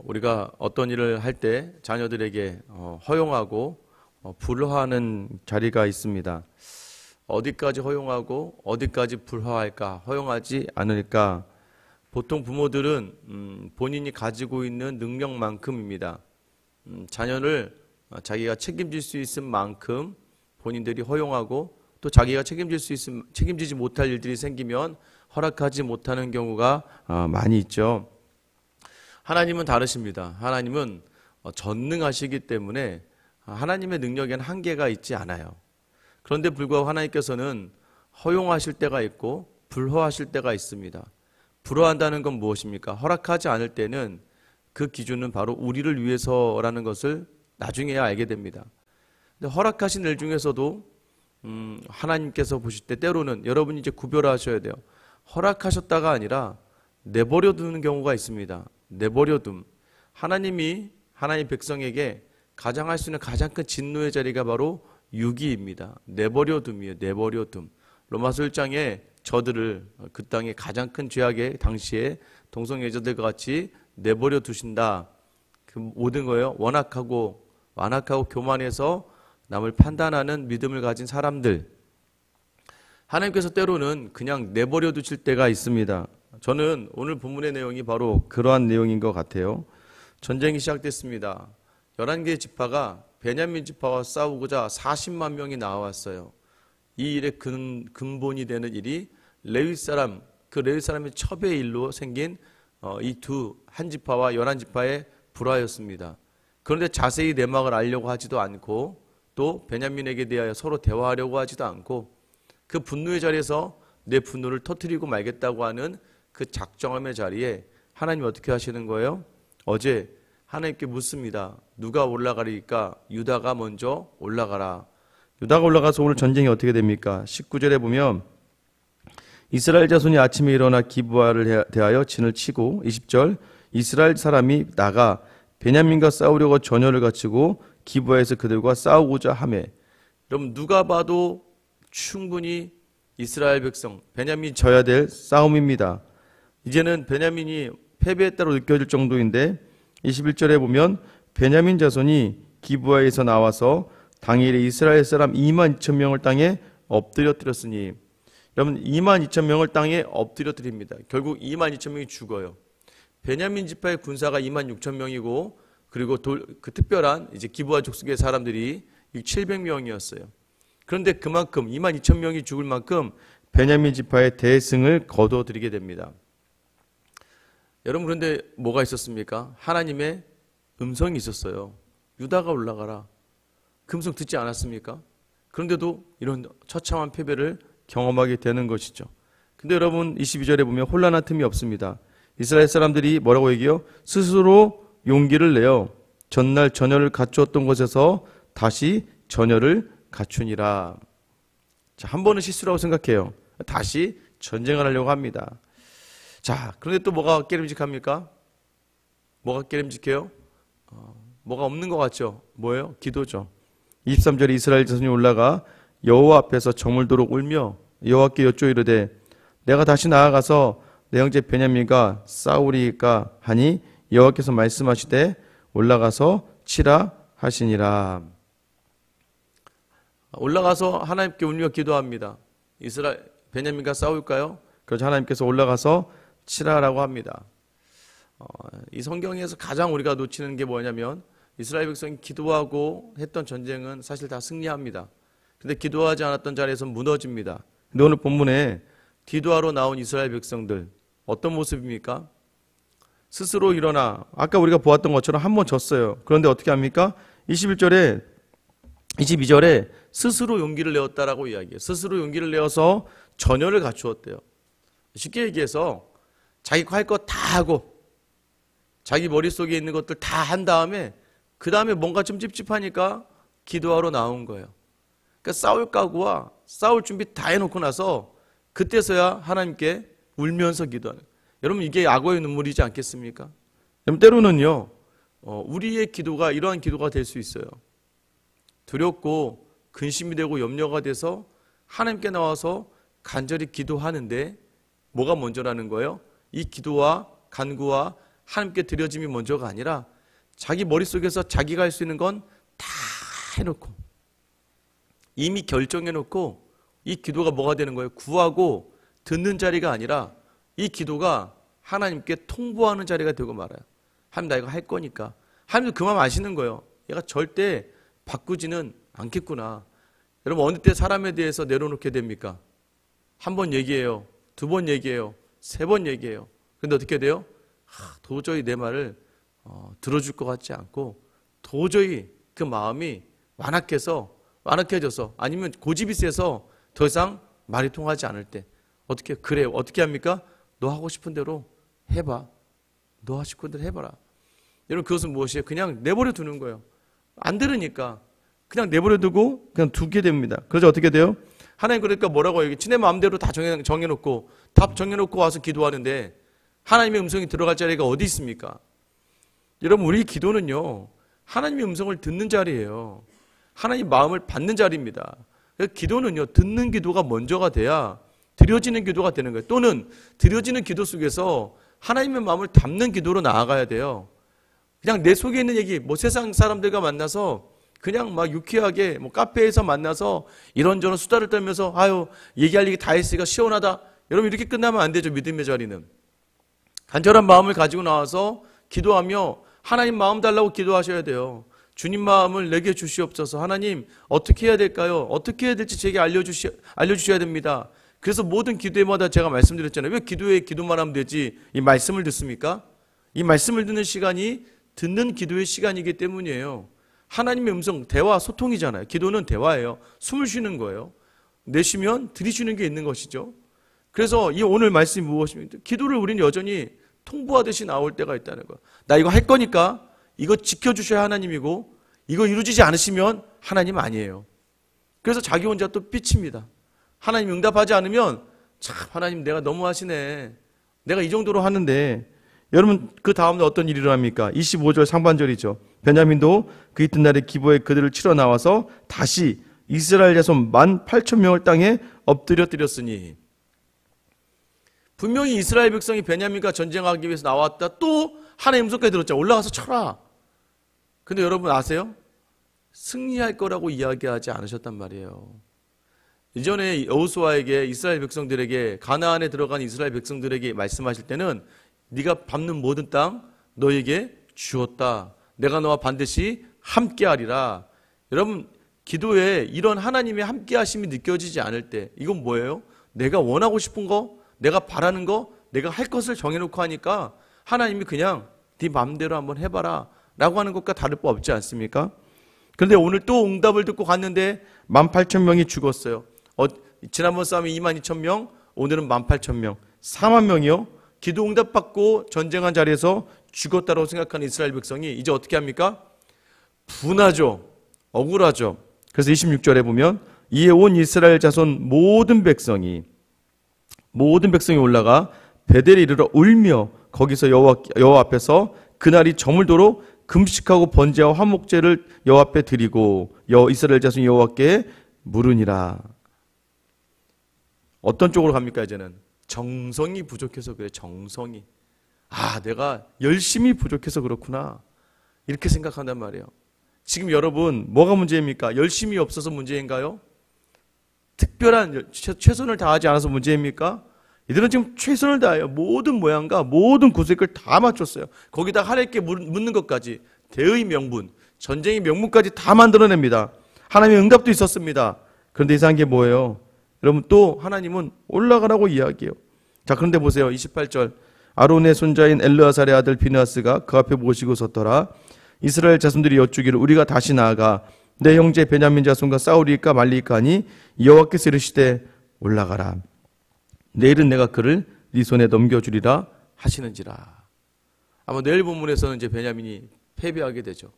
우리가 어떤 일을 할 때 자녀들에게 허용하고 불허하는 자리가 있습니다. 어디까지 허용하고 어디까지 불허할까, 허용하지 않을까? 보통 부모들은 본인이 가지고 있는 능력만큼입니다. 자녀를 자기가 책임질 수 있을 만큼 본인들이 허용하고, 또 자기가 책임지지 못할 일들이 생기면 허락하지 못하는 경우가 많이 있죠. 하나님은 다르십니다. 하나님은 전능하시기 때문에 하나님의 능력에는 한계가 있지 않아요. 그런데 불구하고 하나님께서는 허용하실 때가 있고 불허하실 때가 있습니다. 불허한다는 건 무엇입니까? 허락하지 않을 때는 그 기준은 바로 우리를 위해서라는 것을 나중에야 알게 됩니다. 근데 허락하신 일 중에서도 하나님께서 보실 때 때로는 여러분이 이제 구별하셔야 돼요. 허락하셨다가 아니라 내버려 두는 경우가 있습니다. 내버려둠. 하나님이 하나님 백성에게 가장 할 수 있는 가장 큰 진노의 자리가 바로 유기입니다. 내버려둠이에요. 내버려둠. 로마서 1장에 저들을 그 땅의 가장 큰 죄악의 당시에 동성애자들과 같이 내버려 두신다. 그 모든 거예요. 완악하고 교만해서 남을 판단하는 믿음을 가진 사람들. 하나님께서 때로는 그냥 내버려 두실 때가 있습니다. 저는 오늘 본문의 내용이 바로 그러한 내용인 것 같아요. 전쟁이 시작됐습니다. 11개의 지파가 베냐민 지파와 싸우고자 40만 명이 나왔어요. 이 일의 근본이 되는 일이 레위 사람의 첩의 일로 생긴 한 지파와 11지파의 불화였습니다. 그런데 자세히 내막을 알려고 하지도 않고, 또 베냐민에게 대하여 서로 대화하려고 하지도 않고, 그 분노의 자리에서 내 분노를 터뜨리고 말겠다고 하는 그 작정함의 자리에 하나님 어떻게 하시는 거예요? 어제 하나님께 묻습니다. 누가 올라가리까? 유다가 먼저 올라가라. 유다가 올라가서 오늘 전쟁이 어떻게 됩니까? 19절에 보면 이스라엘 자손이 아침에 일어나 기브아를 대하여 진을 치고, 20절 이스라엘 사람이 나가 베냐민과 싸우려고 전열을 갖추고 기브아에서 그들과 싸우고자 하매. 여러분, 누가 봐도 충분히 이스라엘 백성, 베냐민이 져야 될 싸움입니다. 이제는 베냐민이 패배했다고 느껴질 정도인데, 21절에 보면 베냐민 자손이 기브아에서 나와서 당일에 이스라엘 사람 2만 2천 명을 땅에 엎드려뜨렸으니, 여러분 2만 2천 명을 땅에 엎드려뜨립니다. 결국 2만 2천 명이 죽어요. 베냐민 지파의 군사가 2만 6천 명이고, 그리고 그 특별한 이제 기브아 족속의 사람들이 700명이었어요. 그런데 그만큼 2만 2천 명이 죽을 만큼 베냐민 지파의 대승을 거둬들이게 됩니다. 여러분, 그런데 뭐가 있었습니까? 하나님의 음성이 있었어요. 유다가 올라가라. 그 음성 듣지 않았습니까? 그런데도 이런 처참한 패배를 경험하게 되는 것이죠. 근데 여러분, 22절에 보면 혼란한 틈이 없습니다. 이스라엘 사람들이 뭐라고 얘기해요? 스스로 용기를 내어 전날 전열을 갖추었던 곳에서 다시 전열을 갖추니라. 자, 한 번은 실수라고 생각해요. 다시 전쟁을 하려고 합니다. 자, 그런데 또 뭐가 깨름직합니까? 뭐가 깨름직해요? 뭐가 없는 것 같죠? 뭐예요? 기도죠. 23절에 이스라엘 자손이 올라가 여호와 앞에서 저물도록 울며 여호와께 여쭈어 이르되 내가 다시 나아가서 내 형제 베냐민과 싸우리까 하니 여호와께서 말씀하시되 올라가서 치라 하시니라. 올라가서 하나님께 울며 기도합니다. 베냐민과 싸울까요? 그래서 하나님께서 올라가서 치라라고 합니다. 이 성경에서 가장 우리가 놓치는 게 뭐냐면, 이스라엘 백성이 기도하고 했던 전쟁은 사실 다 승리합니다. 근데 기도하지 않았던 자리에서 무너집니다. 근데 오늘 본문에 기도하러 나온 이스라엘 백성들 어떤 모습입니까? 스스로 일어나, 아까 우리가 보았던 것처럼 한 번 졌어요. 그런데 어떻게 합니까? 22절에 스스로 용기를 내었다라고 이야기해요. 스스로 용기를 내어서 전열을 갖추었대요. 쉽게 얘기해서 자기 할 것 다 하고 자기 머릿속에 있는 것들 다 한 다음에 그 다음에 뭔가 좀 찝찝하니까 기도하러 나온 거예요. 그러니까 싸울 각오와 싸울 준비 다 해놓고 나서 그때서야 하나님께 울면서 기도하는. 여러분, 이게 악어의 눈물이지 않겠습니까? 여러분, 때로는요 우리의 기도가 이러한 기도가 될 수 있어요. 두렵고 근심이 되고 염려가 돼서 하나님께 나와서 간절히 기도하는데 뭐가 먼저라는 거예요? 이 기도와 간구와 하나님께 드려짐이 먼저가 아니라 자기 머릿속에서 자기가 할 수 있는 건 다 해놓고 이미 결정해놓고 이 기도가 뭐가 되는 거예요? 구하고 듣는 자리가 아니라 이 기도가 하나님께 통보하는 자리가 되고 말아요. 하나님 나 이거 할 거니까. 하나님도 그 마음 아시는 거예요. 얘가 절대 바꾸지는 않겠구나. 여러분 어느 때 사람에 대해서 내려놓게 됩니까? 한 번 얘기해요. 두 번 얘기해요. 세 번 얘기해요. 근데 어떻게 돼요? 도저히 내 말을 들어줄 것 같지 않고 도저히 그 마음이 완악해져서 아니면 고집이 세서 더 이상 말이 통하지 않을 때 어떻게 그래요? 어떻게 합니까? 너 하고 싶은 대로 해봐. 너 하고 싶은 대로 해봐라. 여러분 그것은 무엇이에요? 그냥 내버려 두는 거예요. 안 들으니까 그냥 내버려 두고 그냥 두게 됩니다. 그래서 어떻게 돼요? 하나님 그러니까 뭐라고 해요? 내 마음대로 다 정해놓고 답 정해놓고 와서 기도하는데 하나님의 음성이 들어갈 자리가 어디 있습니까? 여러분 우리 기도는요 하나님의 음성을 듣는 자리예요. 하나님 마음을 받는 자리입니다. 기도는요 듣는 기도가 먼저가 돼야 드려지는 기도가 되는 거예요. 또는 드려지는 기도 속에서 하나님의 마음을 담는 기도로 나아가야 돼요. 그냥 내 속에 있는 얘기, 세상 사람들과 만나서 그냥 막 유쾌하게 카페에서 만나서 이런저런 수다를 떨면서 얘기할 얘기 다 했으니까 시원하다. 여러분 이렇게 끝나면 안 되죠. 믿음의 자리는. 간절한 마음을 가지고 나와서 기도하며 하나님 마음 달라고 기도하셔야 돼요. 주님 마음을 내게 주시옵소서. 하나님 어떻게 해야 될까요? 어떻게 해야 될지 제게 알려주셔야 됩니다. 그래서 모든 기도회마다 제가 말씀드렸잖아요. 왜 기도회에 기도만 하면 되지 이 말씀을 듣습니까? 이 말씀을 듣는 시간이 듣는 기도의 시간이기 때문이에요. 하나님의 음성, 대화, 소통이잖아요. 기도는 대화예요. 숨을 쉬는 거예요. 내쉬면 들이쉬는 게 있는 것이죠. 그래서 이 오늘 말씀이 무엇입니까? 기도를 우리는 여전히 통보하듯이 나올 때가 있다는 거예요. 나 이거 할 거니까 이거 지켜주셔야 하나님이고 이거 이루어지지 않으시면 하나님 아니에요. 그래서 자기 혼자 또 삐칩니다. 하나님 응답하지 않으면 참 하나님 내가 너무 하시네. 내가 이 정도로 하는데 여러분 그 다음에 어떤 일이 일어납니까? 25절 상반절이죠. 베냐민도 그 이튿날에 기브에 그들을 치러 나와서 다시 이스라엘 자손 18,000명을 땅에 엎드려 드렸으니 분명히 이스라엘 백성이 베냐민과 전쟁하기 위해서 나왔다. 또 하나님 음성까지 들었죠. 올라가서 쳐라. 근데 여러분 아세요? 승리할 거라고 이야기하지 않으셨단 말이에요. 이전에 여호수아에게 이스라엘 백성들에게 가나안에 들어간 이스라엘 백성들에게 말씀하실 때는 네가 밟는 모든 땅 너에게 주었다. 내가 너와 반드시 함께하리라. 여러분 기도에 이런 하나님의 함께하심이 느껴지지 않을 때 이건 뭐예요? 내가 원하고 싶은 거, 내가 바라는 거, 내가 할 것을 정해놓고 하니까 하나님이 그냥 네 마음대로 한번 해봐라 라고 하는 것과 다를 바 없지 않습니까? 그런데 오늘 또 응답을 듣고 갔는데 18,000명이 죽었어요. 지난번 싸움이 22,000명, 오늘은 18,000명, 4만 명이요. 기도 응답받고 전쟁한 자리에서 죽었다고 생각하는 이스라엘 백성이 이제 어떻게 합니까? 분하죠. 억울하죠. 그래서 26절에 보면 이에 온 이스라엘 자손 모든 백성이 올라가 베델에 이르러 울며 거기서 여호와 앞에서 그날이 저물도록 금식하고 번제와 화목제를 여호와 앞에 드리고 이스라엘 자손 여호와께 물으니라. 어떤 쪽으로 갑니까? 이제는 정성이 부족해서 그래. 정성이. 내가 열심히 부족해서 그렇구나 이렇게 생각한단 말이에요. 지금 여러분 뭐가 문제입니까? 열심히 없어서 문제인가요? 특별한 최선을 다하지 않아서 문제입니까? 이들은 지금 최선을 다해요. 모든 모양과 모든 구색을 다 맞췄어요. 거기다 하나님께 묻는 것까지 대의 명분, 전쟁의 명분까지 다 만들어냅니다. 하나님의 응답도 있었습니다. 그런데 이상한 게 뭐예요? 여러분 또 하나님은 올라가라고 이야기해요. 자, 그런데 보세요. 28절. 아론의 손자인 엘르아살의 아들 비느하스가 그 앞에 모시고 섰더라. 이스라엘 자손들이 여쭈기를 우리가 다시 나아가 내 형제 베냐민 자손과 싸우리까 말리까 하니 여호와께서 이르시되 올라가라. 내일은 내가 그를 네 손에 넘겨주리라 하시는지라. 아마 내일 본문에서는 이제 베냐민이 패배하게 되죠.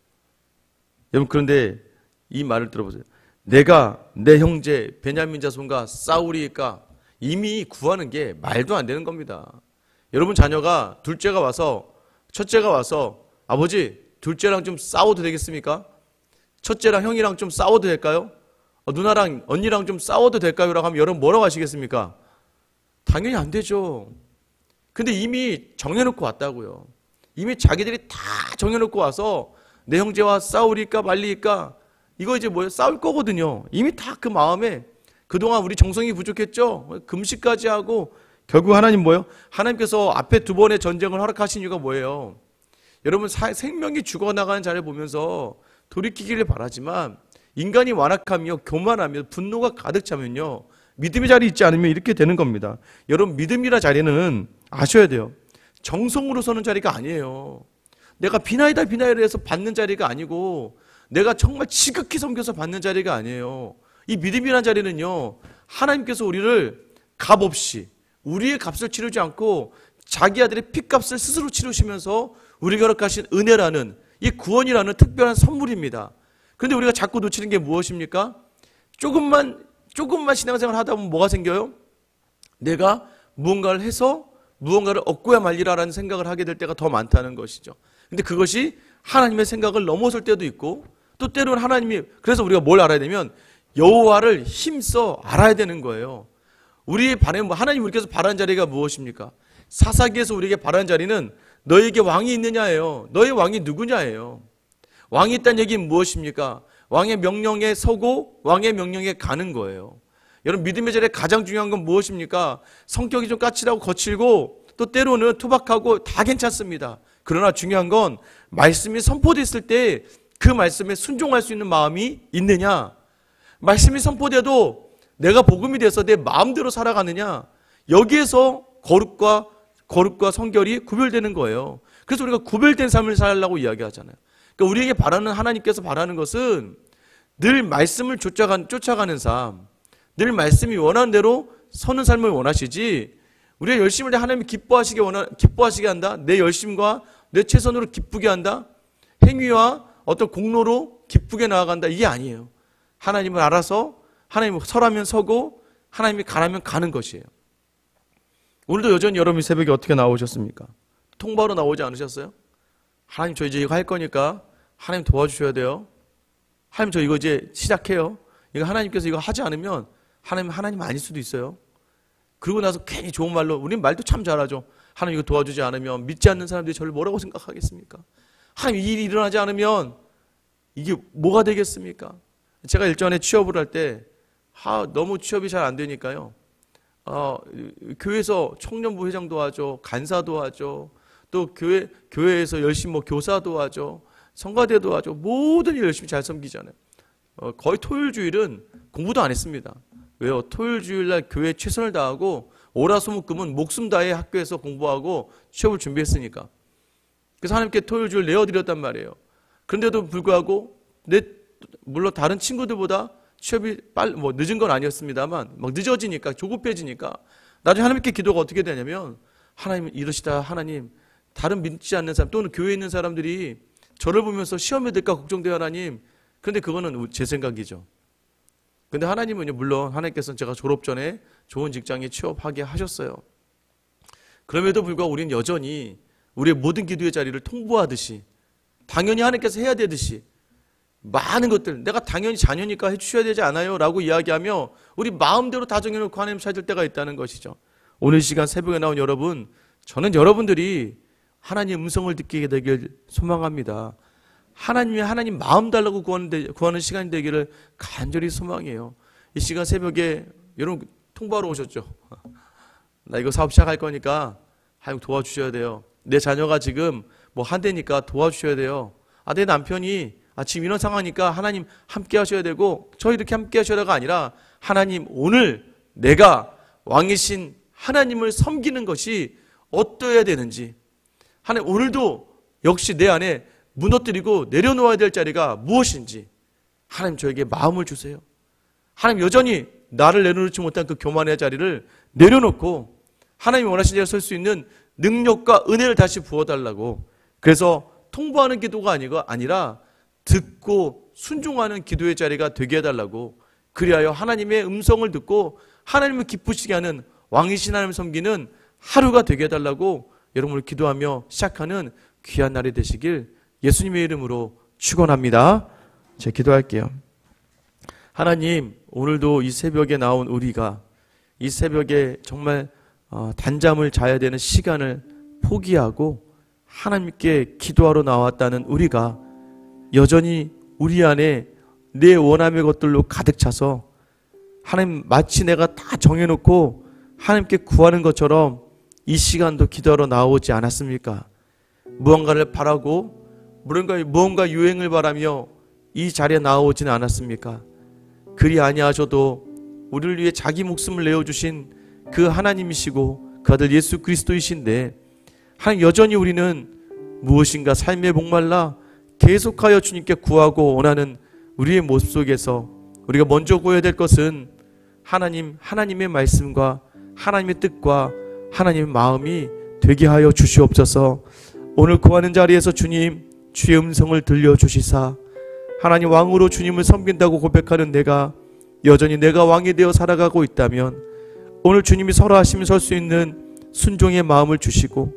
여러분 그런데 이 말을 들어보세요. 내가 내 형제 베냐민 자손과 싸우리까 이미 구하는 게 말도 안 되는 겁니다. 여러분 자녀가 첫째가 와서 아버지 둘째랑 좀 싸워도 되겠습니까? 첫째랑 형이랑 좀 싸워도 될까요? 누나랑 언니랑 좀 싸워도 될까요? 라고 하면 여러분 뭐라고 하시겠습니까? 당연히 안 되죠. 근데 이미 정해놓고 왔다고요. 이미 자기들이 다 정해놓고 와서 내 형제와 싸우리까 말리까 이거 이제 뭐예요? 싸울 거거든요. 이미 다 그 마음에 그동안 우리 정성이 부족했죠. 금식까지 하고 결국 하나님 뭐예요? 하나님께서 앞에 두 번의 전쟁을 허락하신 이유가 뭐예요? 여러분 생명이 죽어나가는 자를 보면서 돌이키기를 바라지만 인간이 완악하며 교만하며 분노가 가득 차면요 믿음의 자리 있지 않으면 이렇게 되는 겁니다. 여러분 믿음이라 자리는 아셔야 돼요. 정성으로 서는 자리가 아니에요. 내가 비나이다 비나이를 해서 받는 자리가 아니고 내가 정말 지극히 섬겨서 받는 자리가 아니에요. 이 믿음이라는 자리는요 하나님께서 우리를 값 없이 우리의 값을 치르지 않고 자기 아들의 피값을 스스로 치르시면서 우리가 허락하신 은혜라는 이 구원이라는 특별한 선물입니다. 그런데 우리가 자꾸 놓치는 게 무엇입니까? 조금만 신앙생활 하다 보면 뭐가 생겨요? 내가 무언가를 해서 무언가를 얻고야 말리라라는 생각을 하게 될 때가 더 많다는 것이죠. 근데 그것이 하나님의 생각을 넘어설 때도 있고 또 때로는 하나님이 그래서 우리가 뭘 알아야 되면 여호와를 힘써 알아야 되는 거예요. 우리의 하나님 우리께서 바라는 자리가 무엇입니까? 사사기에서 우리에게 바라는 자리는 너에게 왕이 있느냐예요. 너의 왕이 누구냐예요. 왕이 있다는 얘기는 무엇입니까? 왕의 명령에 서고 왕의 명령에 가는 거예요. 여러분 믿음의 자리에 가장 중요한 건 무엇입니까? 성격이 좀 까칠하고 거칠고 또 때로는 투박하고 다 괜찮습니다. 그러나 중요한 건 말씀이 선포됐을 때 그 말씀에 순종할 수 있는 마음이 있느냐, 말씀이 선포돼도 내가 복음이 돼서 내 마음대로 살아가느냐, 여기에서 거룩과 성결이 구별되는 거예요. 그래서 우리가 구별된 삶을 살려고 이야기하잖아요. 그러니까 우리에게 바라는 하나님께서 바라는 것은 늘 말씀을 쫓아가는 삶, 늘 말씀이 원하는 대로 서는 삶을 원하시지 우리가 열심을 해 하나님이 기뻐하시게 한다, 내 열심과 내 최선으로 기쁘게 한다, 행위와 어떤 공로로 기쁘게 나아간다, 이게 아니에요. 하나님을 알아서 하나님 서라면 서고 하나님이 가라면 가는 것이에요. 오늘도 여전히 여러분이 새벽에 어떻게 나오셨습니까? 통보하러 나오지 않으셨어요? 하나님 저 이제 이거 할 거니까 하나님 도와주셔야 돼요. 하나님 저 이거 이제 시작해요. 이거 하나님께서 이거 하지 않으면 하나님 아닐 수도 있어요. 그러고 나서 괜히 좋은 말로, 우리는 말도 참 잘하죠. 하나님 이거 도와주지 않으면 믿지 않는 사람들이 저를 뭐라고 생각하겠습니까? 하나님 이 일이 일어나지 않으면 이게 뭐가 되겠습니까? 제가 일전에 취업을 할 때 너무 취업이 잘 안 되니까요. 교회에서 청년부 회장도 하죠. 간사도 하죠. 또 교회에서 열심히 교사도 하죠. 성가대도 하죠. 모든 일 열심히 잘 섬기잖아요. 거의 토요일 주일은 공부도 안 했습니다. 왜요? 토요일 주일날 교회에 최선을 다하고 오라소목금은 목숨 다해 학교에서 공부하고 취업을 준비했으니까. 그래서 하나님께 토요일 주일 내어드렸단 말이에요. 그런데도 불구하고 물론 다른 친구들보다 취업이 늦은 건 아니었습니다만 막 늦어지니까, 조급해지니까 나중에 하나님께 기도가 어떻게 되냐면, 하나님 이러시다, 하나님 다른 믿지 않는 사람 또는 교회에 있는 사람들이 저를 보면서 시험에 들까 걱정돼요 하나님. 그런데 그거는 제 생각이죠. 근데 하나님은요, 물론 하나님께서는 제가 졸업 전에 좋은 직장에 취업하게 하셨어요. 그럼에도 불구하고 우리는 여전히 우리의 모든 기도의 자리를 통보하듯이 당연히 하나님께서 해야 되듯이 많은 것들 내가 당연히 자녀니까 해주셔야 되지 않아요? 라고 이야기하며 우리 마음대로 다 정해놓고 하나님 찾을 때가 있다는 것이죠. 오늘 시간 새벽에 나온 여러분, 저는 여러분들이 하나님의 음성을 듣게 되길 소망합니다. 하나님 마음 달라고 구하는 시간이 되기를 간절히 소망해요. 이 시간 새벽에 여러분 통보하러 오셨죠? 나 이거 사업 시작할 거니까 하나님 도와주셔야 돼요. 내 자녀가 지금 한 대니까 도와주셔야 돼요. 내 남편이 지금 이런 상황이니까 하나님 함께 하셔야 되고, 저 이렇게 함께 하셔야 되가 아니라 하나님 오늘 내가 왕이신 하나님을 섬기는 것이 어떠해야 되는지, 하나님 오늘도 역시 내 안에 무너뜨리고 내려놓아야 될 자리가 무엇인지 하나님 저에게 마음을 주세요. 하나님 여전히 나를 내려놓지 못한 그 교만의 자리를 내려놓고 하나님이 원하시는 자리에 설 수 있는 능력과 은혜를 다시 부어달라고. 그래서 통보하는 기도가 아니라 듣고 순종하는 기도의 자리가 되게 해달라고. 그리하여 하나님의 음성을 듣고 하나님을 기쁘시게 하는 왕이신 하나님을 섬기는 하루가 되게 해달라고 여러분을 기도하며 시작하는 귀한 날이 되시길 예수님의 이름으로 축원합니다. 제가 기도할게요. 하나님, 오늘도 이 새벽에 나온 우리가 이 새벽에 정말 단잠을 자야 되는 시간을 포기하고 하나님께 기도하러 나왔다는 우리가 여전히 우리 안에 내 원함의 것들로 가득 차서 하나님 마치 내가 다 정해놓고 하나님께 구하는 것처럼 이 시간도 기도하러 나오지 않았습니까? 무언가를 바라고 무언가 유행을 바라며 이 자리에 나오지는 않았습니까? 그리 아니하셔도 우리를 위해 자기 목숨을 내어주신 그 하나님이시고 그 아들 예수 그리스도이신데, 하나님 여전히 우리는 무엇인가 삶에 목말라 계속하여 주님께 구하고 원하는 우리의 모습 속에서 우리가 먼저 구해야 될 것은 하나님의 말씀과 하나님의 뜻과 하나님의 마음이 되게 하여 주시옵소서. 오늘 구하는 자리에서 주님 주의 음성을 들려주시사 하나님 왕으로 주님을 섬긴다고 고백하는 내가 여전히 내가 왕이 되어 살아가고 있다면 오늘 주님이 설하시면 설 수 있는 순종의 마음을 주시고,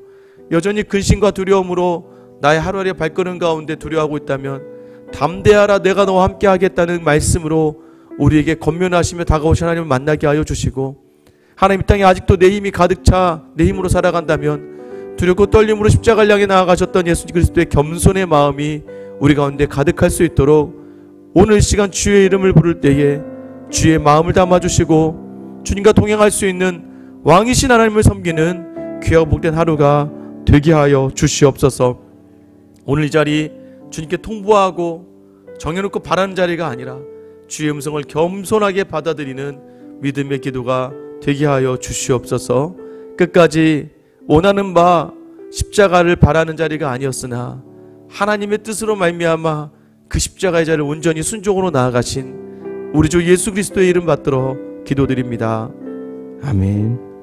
여전히 근심과 두려움으로 나의 하루하루의 발걸음 가운데 두려워하고 있다면 담대하라 내가 너와 함께 하겠다는 말씀으로 우리에게 권면하시며 다가오신 하나님을 만나게 하여 주시고, 하나님 이 땅에 아직도 내 힘이 가득 차 내 힘으로 살아간다면 두렵고 떨림으로 십자가를 향해 나아가셨던 예수 그리스도의 겸손의 마음이 우리 가운데 가득할 수 있도록 오늘 시간 주의 이름을 부를 때에 주의 마음을 담아주시고 주님과 동행할 수 있는 왕이신 하나님을 섬기는 귀하고 복된 하루가 되게 하여 주시옵소서. 오늘 이 자리 주님께 통보하고 정해놓고 바라는 자리가 아니라 주의 음성을 겸손하게 받아들이는 믿음의 기도가 되게 하여 주시옵소서. 끝까지 원하는 바 십자가를 바라는 자리가 아니었으나 하나님의 뜻으로 말미암아 그 십자가의 자리를 온전히 순종으로 나아가신 우리 주 예수 그리스도의 이름 받들어 기도드립니다. 아멘.